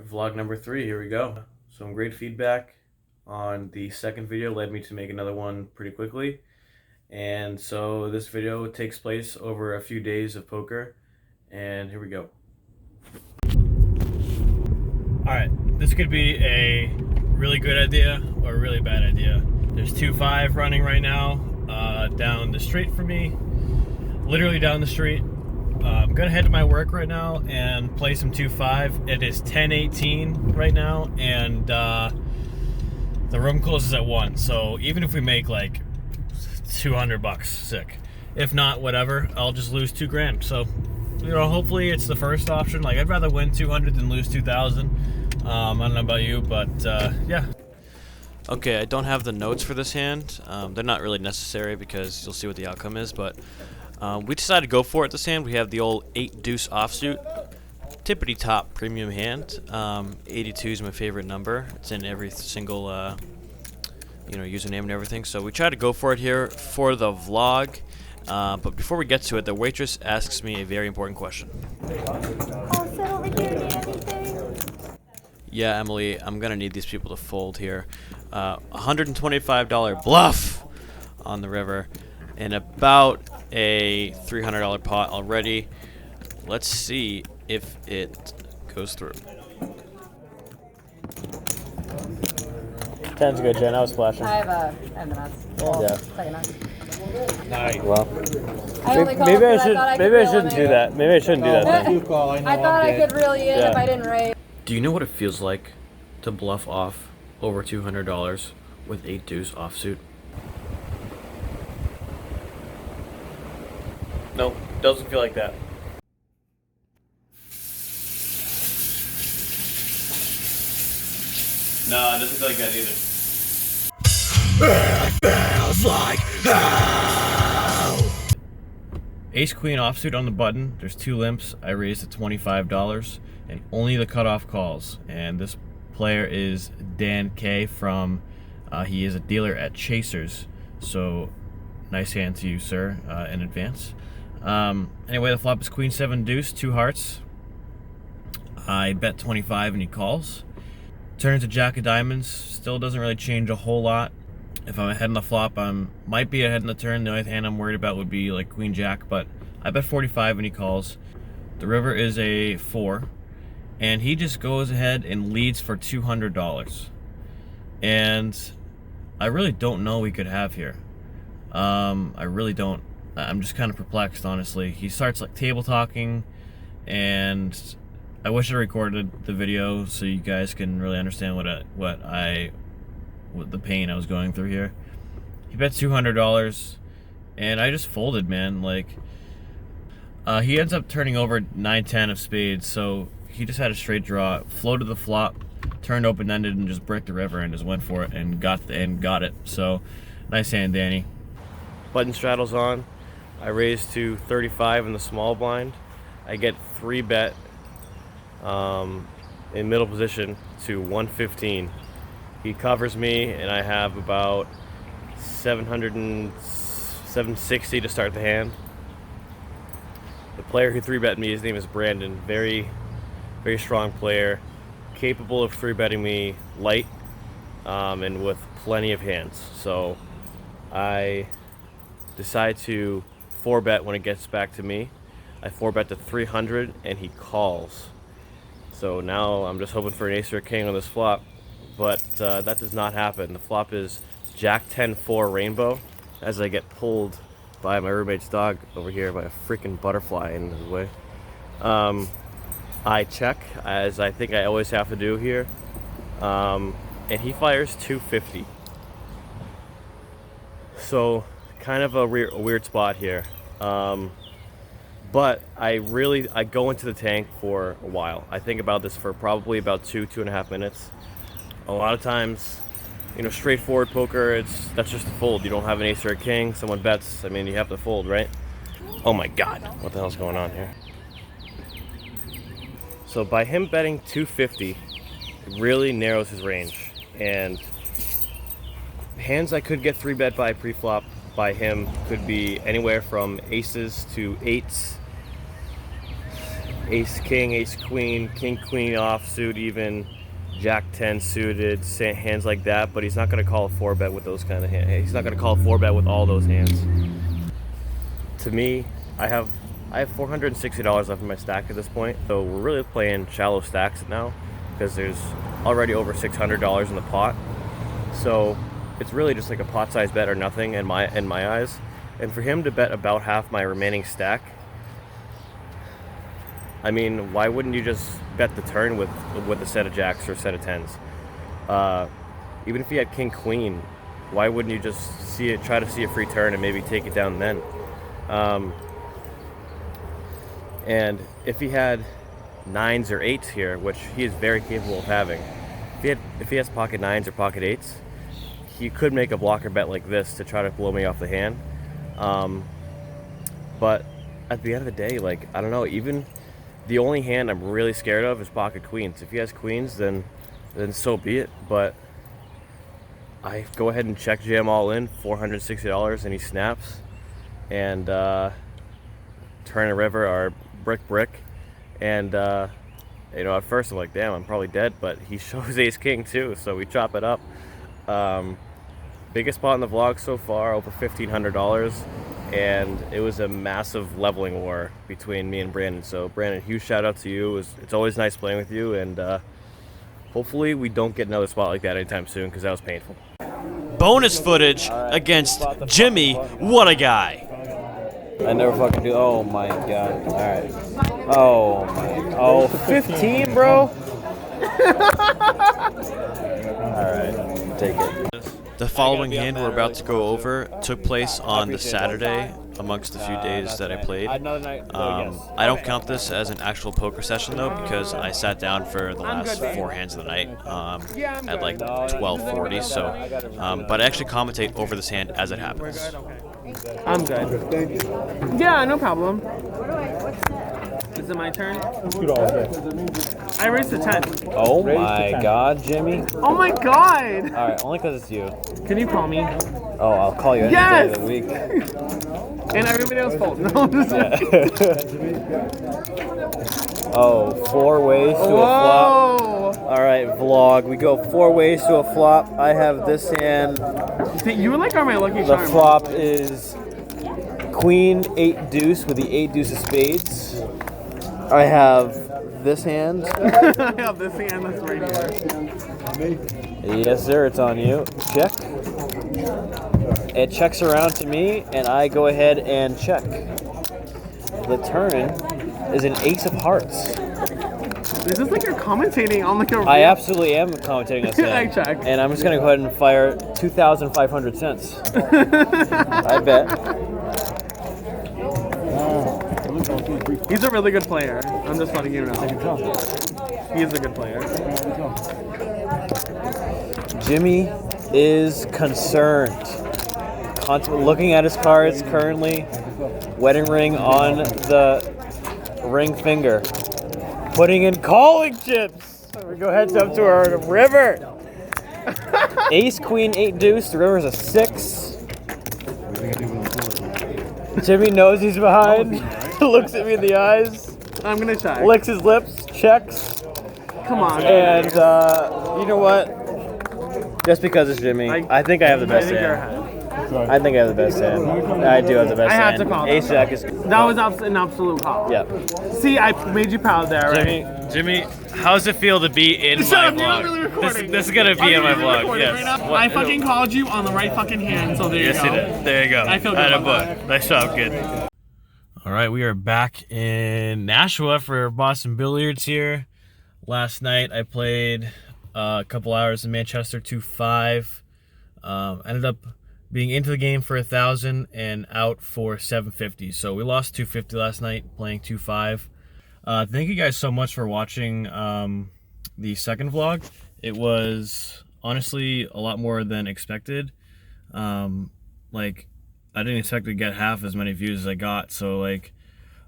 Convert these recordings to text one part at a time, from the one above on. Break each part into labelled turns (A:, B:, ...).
A: Vlog number 3, here we go. Some great feedback on the second video led me to make another one pretty quickly. And so this video takes place over a few days of poker, and here we go. Alright, this could be a really good idea or a really bad idea. There's 2-5 running right now down the street from me, literally down the street. I'm gonna head to my work right now and play some 2-5. It is 10:18 right now, and the room closes at 1. So even if we make like $200, sick. If not, whatever. I'll just lose $2 grand. So, you know, hopefully it's the first option. Like, I'd rather win 200 than lose 2,000. I don't know about you, but yeah. Okay, I don't have the notes for this hand. They're not really necessary because you'll see what the outcome is, but we decided to go for it this hand. We have the old 8-deuce offsuit. Tippity top premium hand. 82 is my favorite number. It's in every single username and everything. So we try to go for it here for the vlog. But before we get to it, the waitress asks me a very important question.
B: I'll sit over here, do anything?
A: Yeah, Emily, I'm gonna need these people to fold here. $125 bluff on the river, and about a $300 pot already. Let's see if it goes through. 10's good, Jen. I was splashing.
B: I have the nuts.
A: Yeah.
B: Second nuts.
A: Nice. Well,
B: I only called
A: maybe I
B: because
A: should.
B: I
A: Maybe I shouldn't do that. Maybe I shouldn't do that. Then.
B: I thought I could reel you in if I didn't raise.
A: Do you know what it feels like to bluff off over $200 with 8-deuce offsuit? No, doesn't feel like that. No, it doesn't feel like that either. It feels like hell! Ace-queen offsuit on the button. There's 2 limps. I raised to $25, and only the cutoff calls. And this player is Dan K from, he is a dealer at Chasers. So, nice hand to you, sir, in advance. Anyway, the flop is queen 7 deuce, 2 hearts. I bet 25 and he calls. Turns to jack of diamonds. Still doesn't really change a whole lot. If I'm ahead in the flop, might be ahead in the turn. The only hand I'm worried about would be like queen jack, but I bet 45 when he calls. The river is a 4, and he just goes ahead and leads for $200. And I really don't know what we could have here. I really don't. I'm just kind of perplexed, honestly. He starts like table talking, and I wish I recorded the video so you guys can really understand what the pain I was going through here. He bet $200, and I just folded, man. Like, he ends up turning over 9-10 of spades, so he just had a straight draw, floated the flop, turned open-ended, and just bricked the river and just went for it and got it. So, nice hand, Danny. Button straddles on. I raise to 35 in the small blind. I get 3-bet in middle position to 115. He covers me, and I have about 760 to start the hand. The player who 3-bet me, his name is Brandon. Very, very strong player, capable of 3-betting me light and with plenty of hands. So I decide to 4-bet when it gets back to me. I 4-bet to 300, and he calls. So now I'm just hoping for an ace or a king on this flop. But that does not happen. The flop is Jack 10-4 rainbow, as I get pulled by my roommate's dog over here by a freaking butterfly in his way. I check, as I think I always have to do here, and he fires 250. So kind of a weird spot here. But I go into the tank for a while. I think about this for probably about 2.5 minutes. A lot of times, straightforward poker, that's just a fold. You don't have an ace or a king, someone bets, I mean, you have to fold, right? Oh my god, what the hell's going on here? So by him betting 250, it really narrows his range. And hands I could get 3-bet by pre-flop by him could be anywhere from aces to 8s, ace king, ace queen, king queen offsuit, even jack 10 suited, hands like that. But he's not going to call a 4-bet with those kind of hands. He's not going to call a 4-bet with all those hands. To me, I have $460 left in my stack at this point, so we're really playing shallow stacks now because there's already over $600 in the pot. So it's really just like a pot size bet or nothing in my eyes. And for him to bet about half my remaining stack, I mean, why wouldn't you just bet the turn with a set of jacks or a set of tens? Even if he had king queen, why wouldn't you just try to see a free turn and maybe take it down then? And if he had 9s or 8s here, which he is very capable of having, if he has pocket 9s or pocket 8s, he could make a blocker bet like this to try to blow me off the hand. But at the end of the day, like, I don't know, even the only hand I'm really scared of is pocket queens. If he has queens, then so be it. But I go ahead and check jam all in, $460, and he snaps. And turn a river or brick. And you know, at first I'm like, damn, I'm probably dead. But he shows ace king too, so we chop it up. Biggest spot in the vlog so far, over $1,500, and it was a massive leveling war between me and Brandon. So Brandon, huge shout out to you. It's always nice playing with you, and hopefully we don't get another spot like that anytime soon, because that was painful.
C: Bonus footage against Jimmy. What a guy.
D: I never fucking do. Oh my god. Alright. Oh my. Oh, 15, bro? Alright. Take it.
C: The following hand we're about to go over took place on the Saturday amongst the few days that I played. I don't count this as an actual poker session though, because I sat down for the last 4 hands of the night at like 12:40. So, but I actually commentate over this hand as it happens.
E: I'm good. Yeah, no problem. Is it my turn? I raised a 10.
D: Oh my god, Jimmy.
E: Oh my god!
D: Alright, only because it's you.
E: Can you call me?
D: Oh, I'll call you any day of the week.
E: And everybody else calls. No, I'm just
D: Oh, 4 ways to a flop. Alright, vlog. We go 4 ways to a flop. I have this hand.
E: You like are my lucky
D: The
E: charm.
D: flop is queen 8 deuce with the 8 deuce of spades. I have this hand.
E: I have this hand that's right here.
D: Yes, sir. It's on you. Check. It checks around to me, and I go ahead and check. The turn is an ace of hearts.
E: Is this like you're commentating on like a...
D: I absolutely am commentating this hand.
E: I check.
D: And I'm just going to go ahead and fire 2,500 cents. I bet.
E: He's a really good player. I'm just letting you know. He's a good player.
D: Jimmy is concerned. Looking at his cards currently, wedding ring on the ring finger. Putting in calling chips. We go heads up to our river. Ace, queen, 8 deuce. The river's a 6. Jimmy knows he's behind. Looks at me in the eyes.
E: I'm gonna check.
D: Licks his lips. Checks.
E: Come on.
D: And you know what? Just because it's Jimmy, I think I have the best hand. I think I have the best hand. I do have the best hand.
E: I had to call
D: Ace jack is.
E: That was an absolute call.
D: Yeah.
E: See, I made you proud there, right?
A: Jimmy, how does it feel to be in my
E: Shut up,
A: vlog?
E: you're not really recording.
A: This is gonna be in my vlog. Yes.
E: Right now? I fucking called you on the right fucking hand, so there you go.
A: Yes, you did. There you go.
E: I feel good about that.
A: Nice job, kid. All right, we are back in Nashua for Boston Billiards here. Last night I played a couple hours in Manchester 2-5. Ended up being into the game for 1,000 and out for 750. So we lost 250 last night playing 2-5. Thank you guys so much for watching the second vlog. It was honestly a lot more than expected. Like, I didn't expect to get half as many views as I got, so like,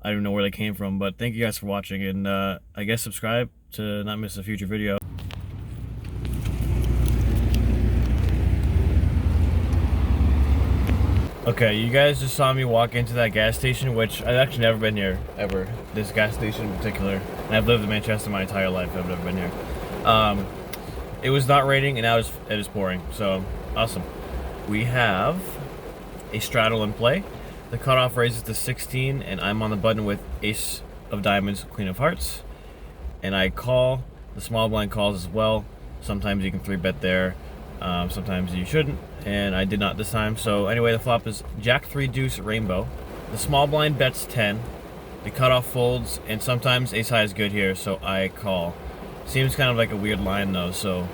A: I don't know where they came from, but thank you guys for watching, and I guess subscribe to not miss a future video. Okay, you guys just saw me walk into that gas station, which I've actually never been here, ever. This gas station in particular. And I've lived in Manchester my entire life, I've never been here. It was not raining, and now it is pouring, so awesome. We have a straddle in play. The cutoff raises to 16, and I'm on the button with ace of diamonds, queen of hearts. And I call, the small blind calls as well. Sometimes you can 3-bet there, sometimes you shouldn't, and I did not this time. So anyway, the flop is jack 3 deuce rainbow. The small blind bets 10, the cutoff folds, and sometimes ace high is good here, so I call. Seems kind of like a weird line though, so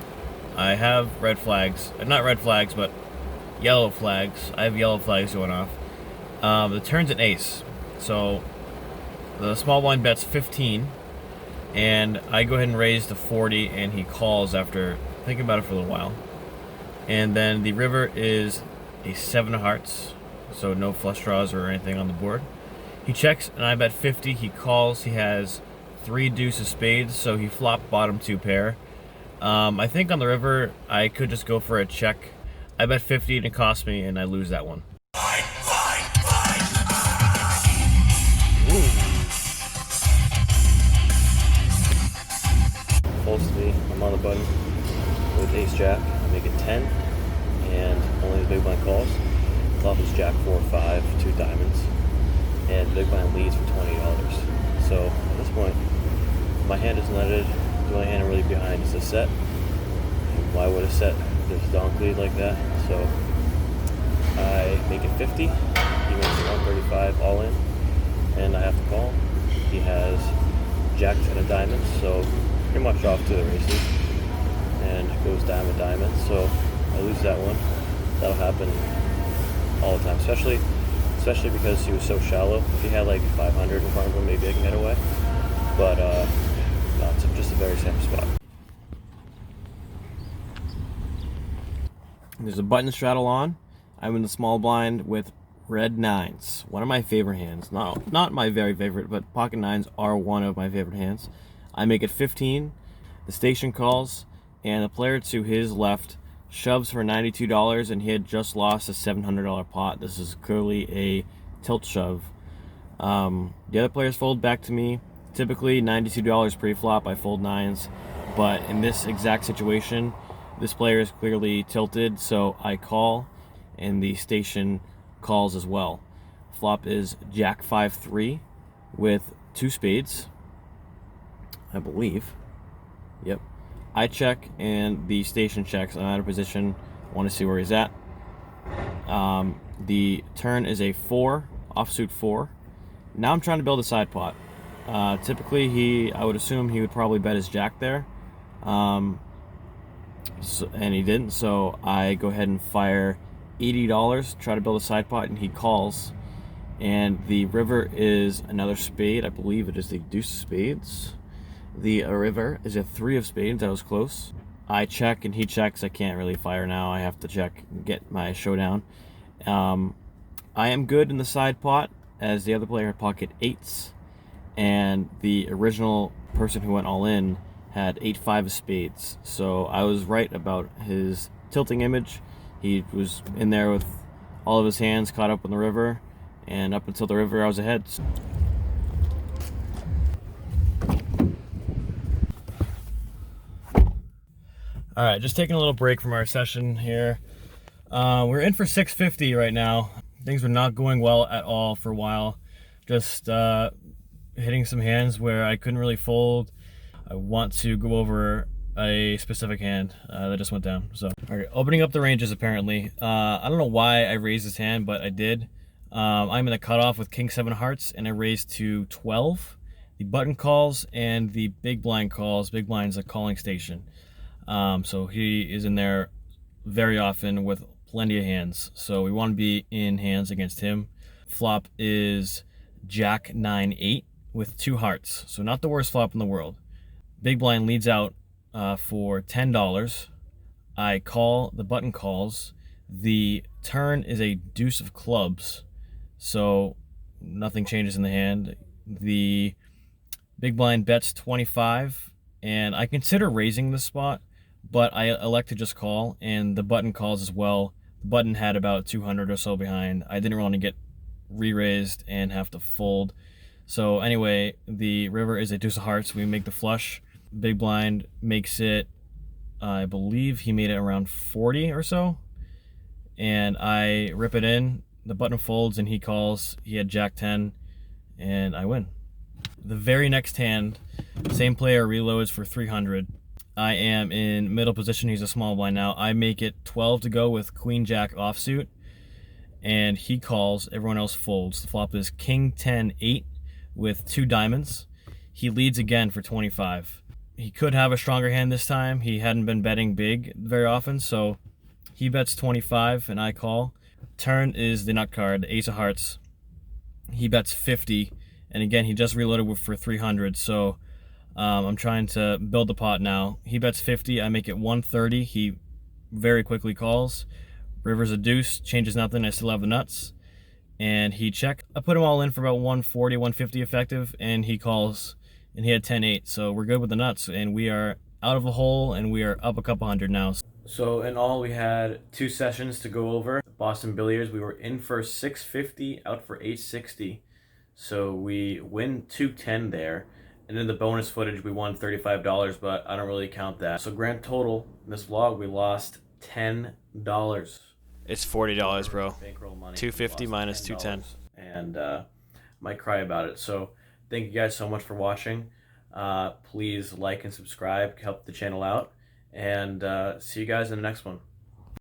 A: I have red flags, not red flags, but yellow flags. I have yellow flags going off. The turn's an ace, so the small blind bets 15, and I go ahead and raise to 40, and he calls after thinking about it for a little while. And then the river is a 7 of hearts, so no flush draws or anything on the board. He checks, and I bet 50. He calls. He has 3 deuce of spades, so he flopped bottom 2 pair. I think on the river I could just go for a check. I bet 50 and it cost me, and I lose that one.
D: Folds to me. I'm on the button with ace jack. I make it 10, and only the big blind calls. Flop is jack 4-5, 2 diamonds, and the big blind leads for $20. So at this point, my hand is netted. The only hand I'm really behind is a set. And why would a set this donk lead like that? So I make it 50. He makes it 135 all in, and I have to call. He has jack 10 of diamonds, so pretty much off to the races, and goes diamond diamond. So I lose that one. That'll happen all the time, especially because he was so shallow. If he had like 500 in front of him, maybe I can get away. But no, it's just a very same spot.
A: There's a button straddle on. I'm in the small blind with red 9s. One of my favorite hands. Not my very favorite, but pocket 9s are one of my favorite hands. I make it 15. The station calls, and the player to his left shoves for $92, and he had just lost a $700 pot. This is clearly a tilt shove. The other players fold back to me. Typically $92 pre-flop, I fold 9s, but in this exact situation, this player is clearly tilted, so I call, and the station calls as well. Flop is jack 5-3 with 2 spades, I believe. Yep. I check, and the station checks. I'm out of position. I want to see where he's at. The turn is a 4, offsuit 4. Now I'm trying to build a side pot. Typically, I would assume he would probably bet his jack there, and he didn't. So I go ahead and fire $80, try to build a side pot, and he calls. And the river is another spade. I believe it is the deuce of spades. The river is a 3 of spades. That was close. I check, and he checks. I can't really fire now. I have to check and get my showdown. I am good in the side pot, as the other player had pocket 8s. And the original person who went all in had 8-5 of spades. So I was right about his tilting image. He was in there with all of his hands caught up on the river, and up until the river I was ahead. All right, just taking a little break from our session here. We're in for 650 right now. Things were not going well at all for a while. Just hitting some hands where I couldn't really fold. I want to go over a specific hand that just went down. So, all right, opening up the ranges apparently. I don't know why I raised this hand, but I did. I'm in the cutoff with king 7 hearts, and I raised to 12. The button calls and the big blind calls. Big blind's a calling station. So he is in there very often with plenty of hands. So we want to be in hands against him. Flop is jack 9-8 with 2 hearts. So not the worst flop in the world. Big blind leads out for $10. I call, the button calls. The turn is a deuce of clubs. So nothing changes in the hand. The big blind bets 25, and I consider raising this spot, but I elect to just call, and the button calls as well. Button had about 200 or so behind. I didn't want to get re-raised and have to fold. So anyway, the river is a deuce of hearts. We make the flush. Big blind makes it, I believe he made it around 40 or so. And I rip it in. The button folds and he calls. He had Jack 10 and I win. The very next hand, same player reloads for 300. I am in middle position. He's a small blind now. I make it 12 to go with Queen Jack offsuit, and he calls. Everyone else folds. The flop is King 10 8 with 2 diamonds. He leads again for 25. He could have a stronger hand this time. He hadn't been betting big very often, so he bets 25 and I call. Turn is the nut card, the ace of hearts. He bets 50, and again he just reloaded for 300, so I'm trying to build the pot now. He bets 50, I make it 130. He very quickly calls. River's a deuce, changes nothing, I still have the nuts. And he checked. I put him all in for about 140, 150 effective, and he calls, and he had 10-8. So we're good with the nuts, and we are out of the hole, and we are up a couple hundred now. So in all, we had 2 sessions to go over. Boston Billiards, we were in for 650, out for 860. So we win 210 there. And in the bonus footage, we won $35, but I don't really count that. So grand total, in this vlog, we lost $10.
C: It's $40, bro.
A: Bankroll money.
C: 250 minus 210.
A: And might cry about it. So thank you guys so much for watching. Please like and subscribe, help the channel out. And see you guys in the next one.